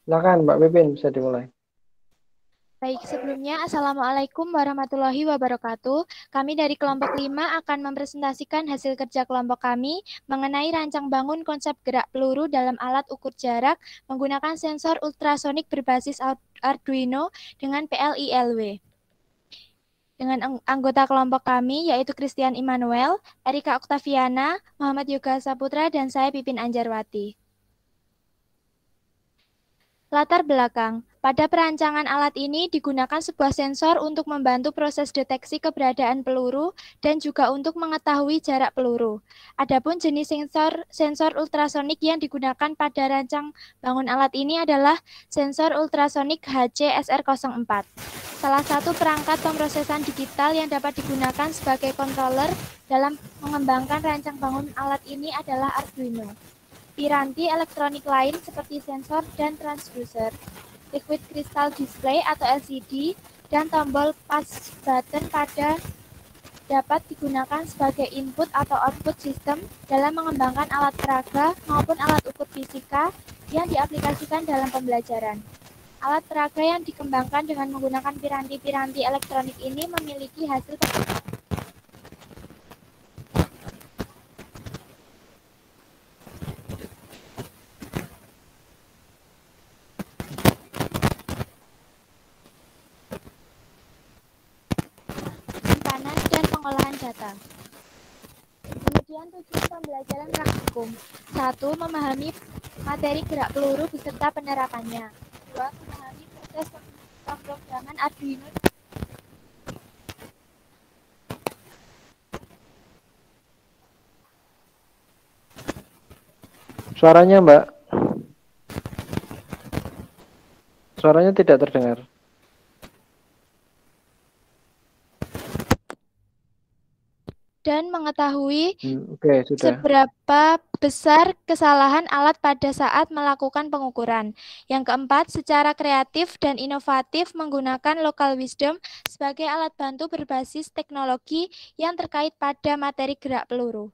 Silakan Mbak Pipin, bisa dimulai. Baik, sebelumnya Assalamualaikum warahmatullahi wabarakatuh. Kami dari kelompok 5 akan mempresentasikan hasil kerja kelompok kami mengenai rancang bangun konsep gerak peluru dalam alat ukur jarak menggunakan sensor ultrasonik berbasis Arduino dengan PLILW. Dengan anggota kelompok kami yaitu Christian Immanuel, Erika Oktaviana, Muhammad Yoga Saputra, dan saya Pipin Anjarwati. Latar belakang. Pada perancangan alat ini digunakan sebuah sensor untuk membantu proses deteksi keberadaan peluru dan juga untuk mengetahui jarak peluru. Adapun jenis sensor ultrasonik yang digunakan pada rancang bangun alat ini adalah sensor ultrasonik HC-SR04. Salah satu perangkat pemrosesan digital yang dapat digunakan sebagai controller dalam mengembangkan rancang bangun alat ini adalah Arduino. Piranti elektronik lain seperti sensor dan transducer, liquid crystal display atau LCD, dan tombol push button dapat digunakan sebagai input atau output sistem dalam mengembangkan alat peraga maupun alat ukur fisika yang diaplikasikan dalam pembelajaran. Alat peraga yang dikembangkan dengan menggunakan piranti-piranti elektronik ini memiliki hasil penyimpanan dan pengolahan data. Kemudian tujuan pembelajaran praktikum. 1. Memahami materi gerak peluru beserta penerapannya. 2. Memahami proses pemrograman Arduino. Suaranya Mbak. Suaranya tidak terdengar. Dan mengetahui Oke, sudah. seberapa besar kesalahan alat pada saat melakukan pengukuran. Yang keempat, secara kreatif dan inovatif menggunakan local wisdom sebagai alat bantu berbasis teknologi yang terkait pada materi gerak peluru.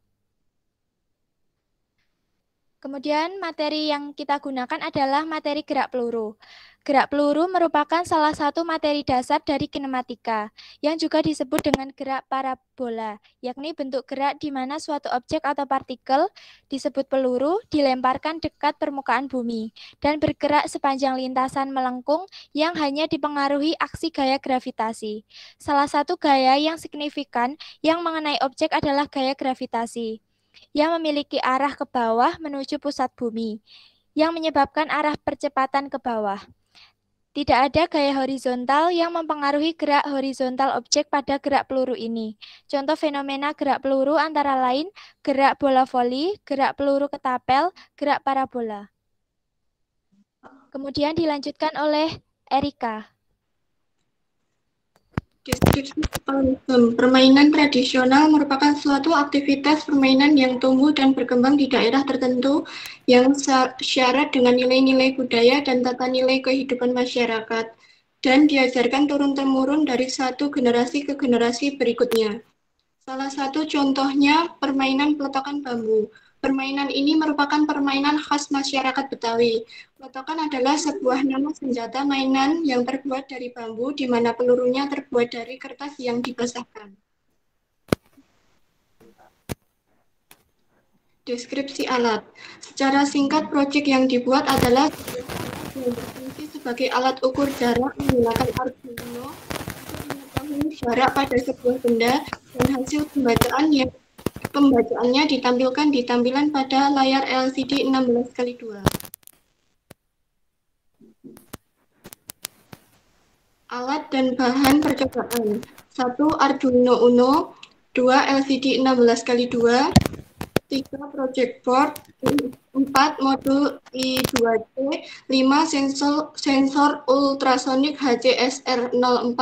Kemudian materi yang kita gunakan adalah materi gerak peluru. Gerak peluru merupakan salah satu materi dasar dari kinematika, yang juga disebut dengan gerak parabola, yakni bentuk gerak di mana suatu objek atau partikel disebut peluru dilemparkan dekat permukaan bumi, dan bergerak sepanjang lintasan melengkung yang hanya dipengaruhi aksi gaya gravitasi. Salah satu gaya yang signifikan yang mengenai objek adalah gaya gravitasi yang memiliki arah ke bawah menuju pusat bumi, yang menyebabkan arah percepatan ke bawah. Tidak ada gaya horizontal yang mempengaruhi gerak horizontal objek pada gerak peluru ini. Contoh fenomena gerak peluru antara lain gerak bola voli, gerak peluru ketapel, gerak parabola. Kemudian dilanjutkan oleh Erika. Deskripsi algoritma. Permainan tradisional merupakan suatu aktivitas permainan yang tumbuh dan berkembang di daerah tertentu yang syarat dengan nilai-nilai budaya dan tata nilai kehidupan masyarakat dan diajarkan turun-temurun dari satu generasi ke generasi berikutnya. Salah satu contohnya permainan peletokan bambu. Permainan ini merupakan permainan khas masyarakat Betawi. Peletokan adalah sebuah nama senjata mainan yang terbuat dari bambu di mana pelurunya terbuat dari kertas yang dibasahkan. Deskripsi alat. Secara singkat, proyek yang dibuat adalah yang berfungsi sebagai alat ukur jarak menggunakan Arduino untuk mengetahui jarak pada sebuah benda dan hasil pembacaannya ditampilkan di tampilan pada layar LCD 16x2. Alat dan bahan percobaan. 1. Arduino Uno. 2. LCD 16x2. 3. Project board. 4. Modul I2C. 5. Sensor ultrasonik HCSR04.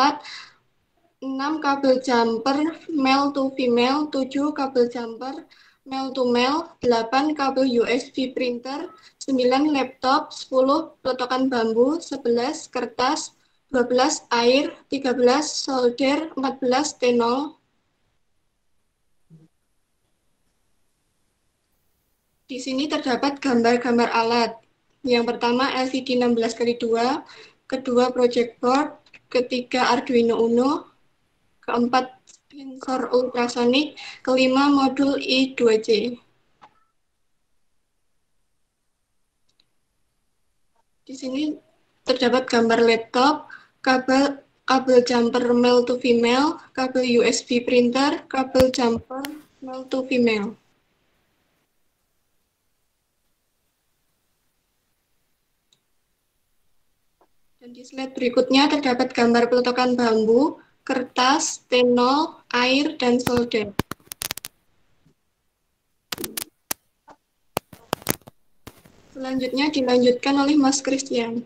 6. Kabel jumper male to female. 7. Kabel jumper male to male. 8. Kabel USB printer. 9. Laptop. 10. Peletokan bambu. 11. Kertas. 12. Air. 13. Solder. 14. tenol. Di sini terdapat gambar-gambar alat. Yang pertama LCD 16x2, kedua project board, ketiga Arduino Uno, keempat sensor ultrasonik, kelima modul I2C. Di sini terdapat gambar laptop, kabel jumper male to female, kabel USB printer, kabel jumper male to female. Dan di slide berikutnya terdapat gambar peletokan bambu, kertas, tenol, air, dan solder. Selanjutnya dilanjutkan oleh Mas Christian.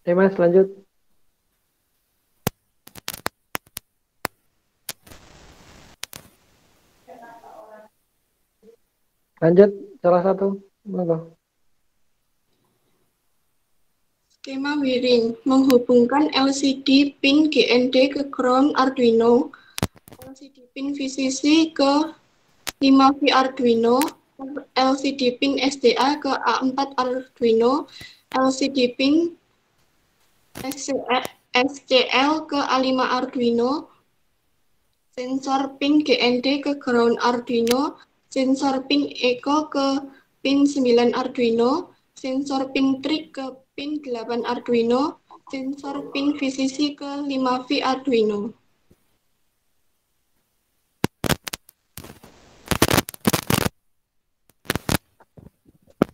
Mas, lanjut. Lanjut, salah satu. Monggo. Skema wiring menghubungkan LCD pin GND ke ground Arduino, LCD pin VCC ke 5V Arduino, LCD pin SDA ke A4 Arduino, LCD pin SCL ke A5 Arduino, sensor pin GND ke ground Arduino, sensor pin Eco ke pin 9 Arduino, sensor pin trig ke pin 8 Arduino, sensor pin VCC ke 5V Arduino.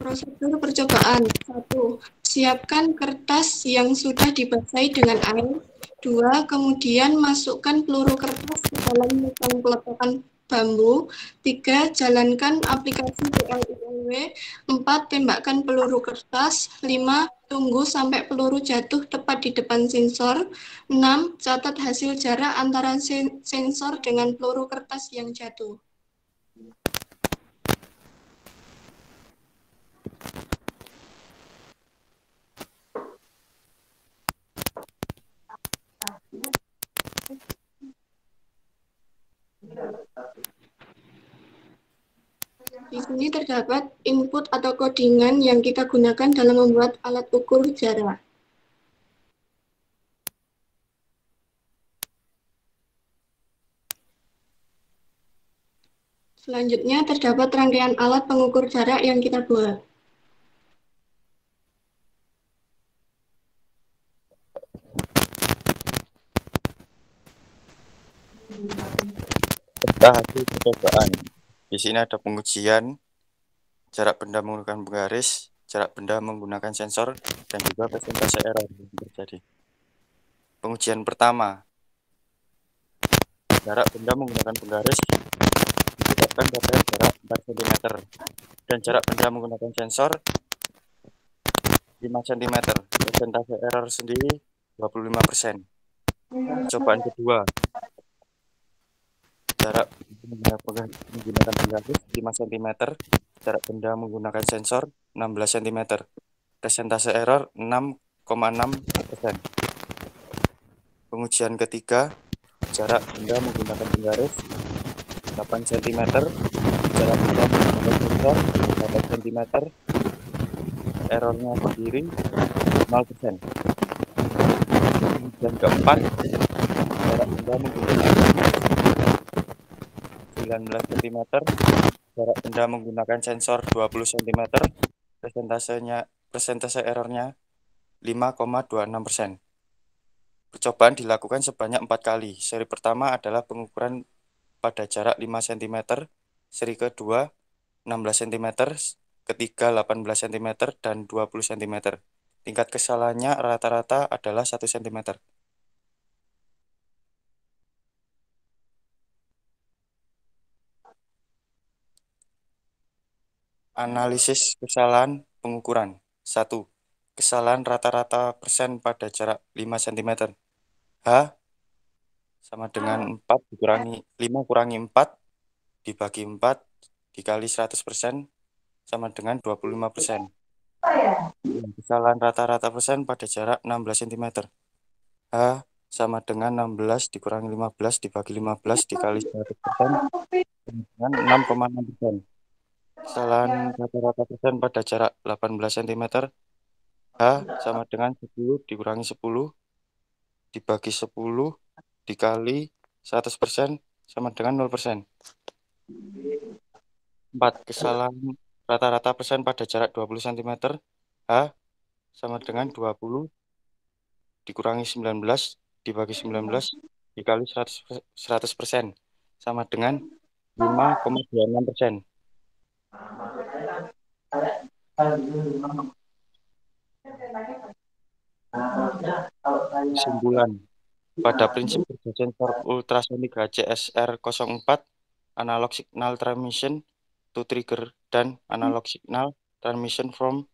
Prosedur percobaan. 1. Siapkan kertas yang sudah dibasahi dengan air. 2. Kemudian masukkan peluru kertas ke dalam lubang peletokan bambu. 3. Jalankan aplikasi PLILW. 4. Tembakkan peluru kertas. 5. Tunggu sampai peluru jatuh tepat di depan sensor. 6. Catat hasil jarak antara sensor dengan peluru kertas yang jatuh. Di sini terdapat input atau codingan yang kita gunakan dalam membuat alat ukur jarak. Selanjutnya terdapat rangkaian alat pengukur jarak yang kita buat. Kita hasil percobaan. Di sini ada pengujian jarak benda menggunakan penggaris, jarak benda menggunakan sensor, dan juga persentase error yang terjadi. Pengujian pertama, jarak benda menggunakan penggaris ditetapkan pada jarak 4 cm dan jarak benda menggunakan sensor 5 cm. Persentase error sendiri 25%. Percobaan kedua, jarak menggunakan penggaris 5 cm, jarak benda menggunakan sensor 16 cm. Persentase error 6,6%. Pengujian ketiga, jarak benda menggunakan penggaris 8 cm, jarak benda menggunakan sensor 8 cm, errornya sendiri 0%. Pengujian keempat, jarak benda menggunakan 19 cm, jarak benda menggunakan sensor 20 cm, persentase errornya 5,26%. Percobaan dilakukan sebanyak 4 kali. Seri pertama adalah pengukuran pada jarak 5 cm, seri kedua 16 cm, ketiga 18 cm, dan 20 cm. Tingkat kesalahannya rata-rata adalah 1 cm. Analisis kesalahan pengukuran. 1. Kesalahan rata-rata persen pada jarak 5 cm. H sama dengan 4 dikurangi 5 kurangi 4 dibagi 4 dikali 100% sama dengan 25%. Kesalahan rata-rata persen pada jarak 16 cm. H sama dengan 16 dikurangi 15 dibagi 15 dikali 100% dengan 6,6%. Kesalahan rata-rata persen pada jarak 18 cm. H sama dengan 10 dikurangi 10 dibagi 10 dikali 100% sama dengan 0%. 4. Kesalahan rata-rata persen pada jarak 20 cm. H sama dengan 20 dikurangi 19 dibagi 19 dikali 100% sama dengan 5,26%. Kesimpulan. Pada prinsip kerja sensor ultrasonik HCSR04, analog signal transmission to trigger dan analog signal transmission from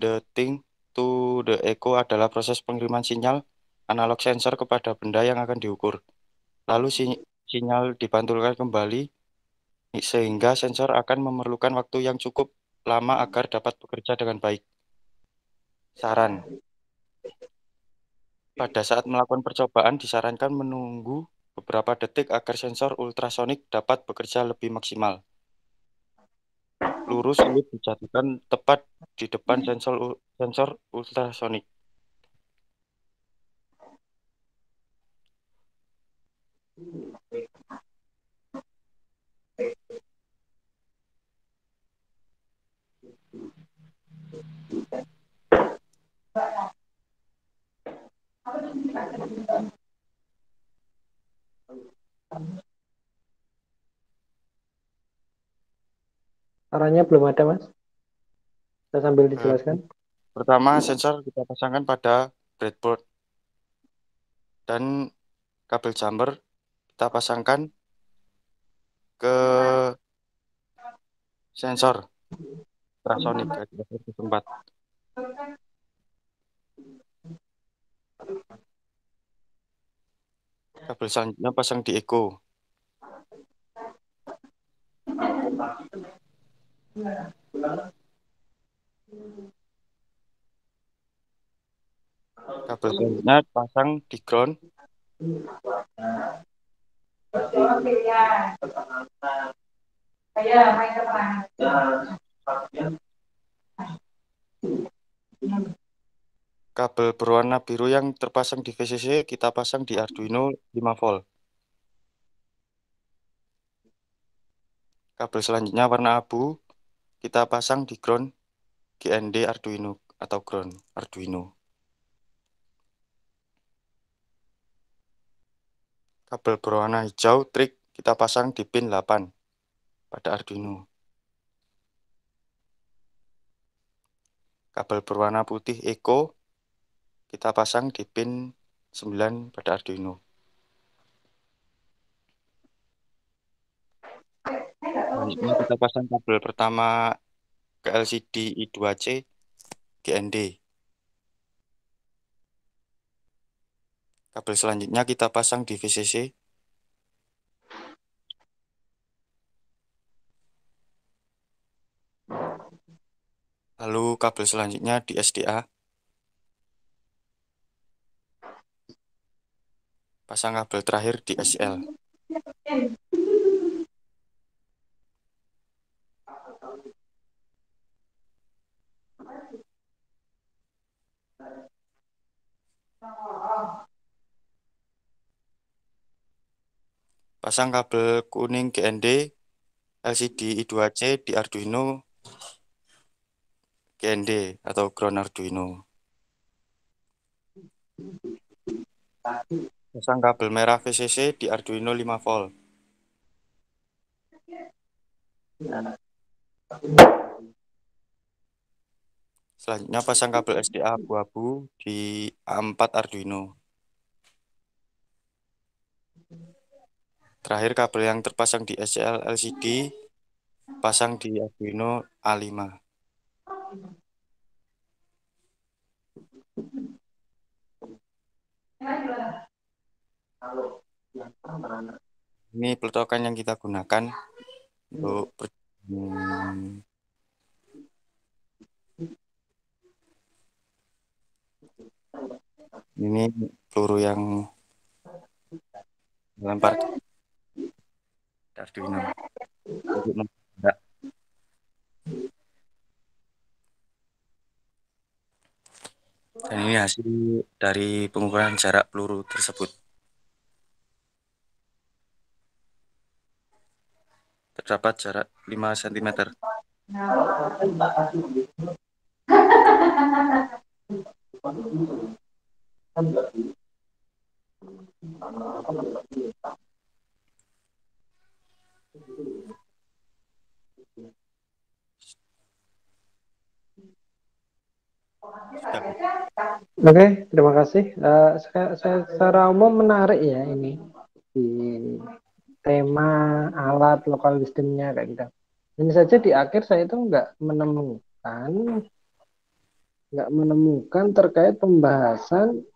the thing to the echo adalah proses pengiriman sinyal analog sensor kepada benda yang akan diukur. Lalu sinyal dipantulkan kembali sehingga sensor akan memerlukan waktu yang cukup lama agar dapat bekerja dengan baik. Saran. Pada saat melakukan percobaan disarankan menunggu beberapa detik agar sensor ultrasonik dapat bekerja lebih maksimal. Peluru sulit dijatuhkan tepat di depan sensor ultrasonik. Caranya belum ada, Mas. Kita sambil dijelaskan. Pertama, sensor kita pasangkan pada breadboard dan kabel jumper kita pasangkan ke sensor ultrasonik ke tempat. Kabel selanjutnya pasang di echo. Kabel selanjutnya pasang di ground. Kabel berwarna biru yang terpasang di VCC kita pasang di Arduino 5 volt. Kabel selanjutnya warna abu kita pasang di ground GND Arduino atau ground Arduino. Kabel berwarna hijau trik kita pasang di pin 8 pada Arduino. Kabel berwarna putih echo kita pasang di pin 9 pada Arduino. Selanjutnya kita pasang kabel pertama ke LCD I2C GND. Kabel selanjutnya kita pasang di VCC. Lalu kabel selanjutnya di SDA. Pasang kabel terakhir di SL. Pasang kabel kuning GND LCD I2C di Arduino GND atau ground Arduino. Pasang kabel merah VCC di Arduino 5 volt. Selanjutnya pasang kabel SDA abu-abu di A4 Arduino. Terakhir kabel yang terpasang di SCL LCD pasang di Arduino A5. Ini peletukan yang kita gunakan untuk Ini peluru yang dilempar ke Arduino untuk menembak. Dan ini hasil dari pengukuran jarak peluru tersebut. Terdapat jarak 5 cm. Sudah, Pak. Oke, terima kasih. Secara umum menarik ya ini di tema alat lokal wisdomnya kayak gitu. Ini saja di akhir saya itu nggak menemukan terkait pembahasan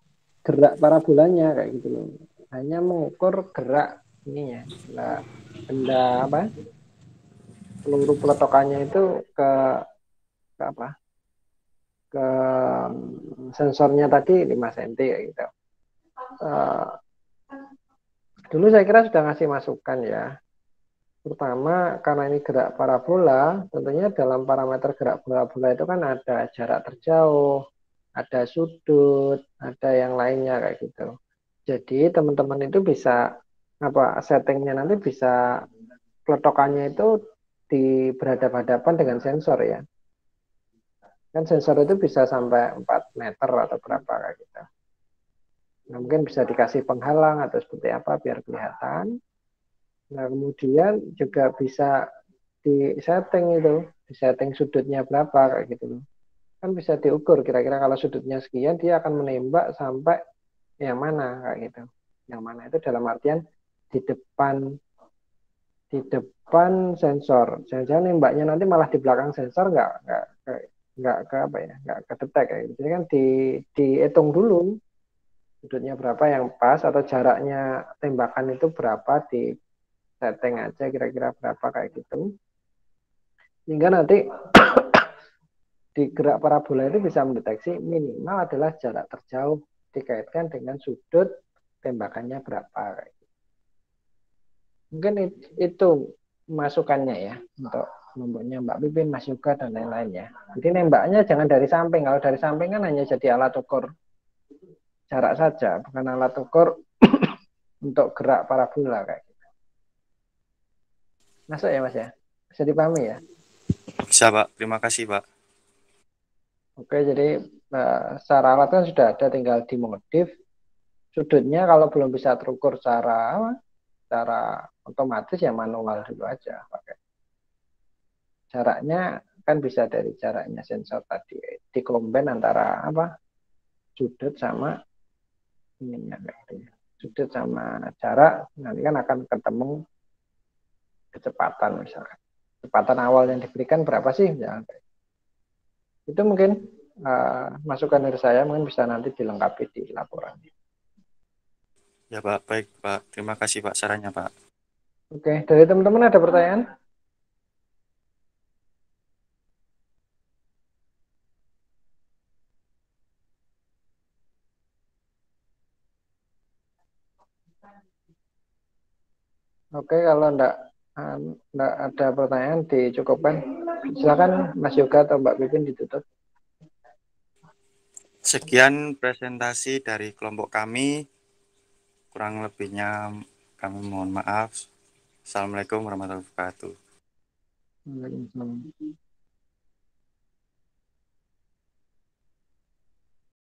gerak parabolanya kayak gitu loh. Hanya mengukur gerak ininya, benda apa? Peluru peletokannya itu ke apa? Ke sensornya tadi 5 cm kayak gitu. Uh, Dulu saya kira sudah ngasih masukan ya. Pertama, karena ini gerak parabola, tentunya dalam parameter gerak parabola itu kan ada jarak terjauh, ada sudut, ada yang lainnya kayak gitu. Jadi teman-teman itu bisa settingnya nanti bisa peletokannya itu berhadapan-hadapan dengan sensor ya. Kan sensor itu bisa sampai 4 meter atau berapa kayak gitu. Nah, mungkin bisa dikasih penghalang atau seperti apa biar kelihatan. Nah, kemudian juga bisa di setting sudutnya berapa kayak gitu loh. Kan bisa diukur kira-kira kalau sudutnya sekian dia akan menembak sampai yang mana kayak gitu. Yang mana itu dalam artian di depan di depan sensor. Jangan-jangan nembaknya nanti malah di belakang sensor nggak ke apa ya nggak kedetek kayak gitu. Jadi kan dihitung dulu sudutnya berapa yang pas atau jaraknya tembakan itu berapa di setting aja kira-kira berapa kayak gitu. Sehingga nanti di gerak parabola itu bisa mendeteksi minimal adalah jarak terjauh dikaitkan dengan sudut tembakannya berapa. Mungkin itu masukannya ya untuk kelompoknya Mbak Pipin, Mas Yoga, dan lain-lain ya. Jadi nembaknya jangan dari samping. Kalau dari samping kan hanya jadi alat ukur jarak saja, bukan alat ukur untuk gerak parabola kayak gitu. Masuk ya Mas ya? Bisa dipahami ya? Bisa, Pak. Terima kasih, Pak. Oke, jadi secara alat kan sudah ada, tinggal dimodif. Sudutnya kalau belum bisa terukur secara otomatis ya manual dulu aja pakai. Jaraknya kan bisa dari jaraknya sensor tadi dikombin antara sudut sama ininya kayak gitu ya. Sudut sama jarak nanti kan akan ketemu kecepatan misalkan. Kecepatan awal yang diberikan berapa sih? Ya, itu mungkin masukan dari saya mungkin bisa nanti dilengkapi di laporan. Ya, Pak. Baik, Pak. Terima kasih, Pak, sarannya, Pak. Oke, dari teman-teman ada pertanyaan? Oke, kalau enggak ada pertanyaan dicukupkan. Silakan Mas Yoga atau Mbak Pipin ditutup. Sekian presentasi dari kelompok kami. Kurang lebihnya kami mohon maaf. Assalamualaikum warahmatullahi wabarakatuh. Waalaikumsalam.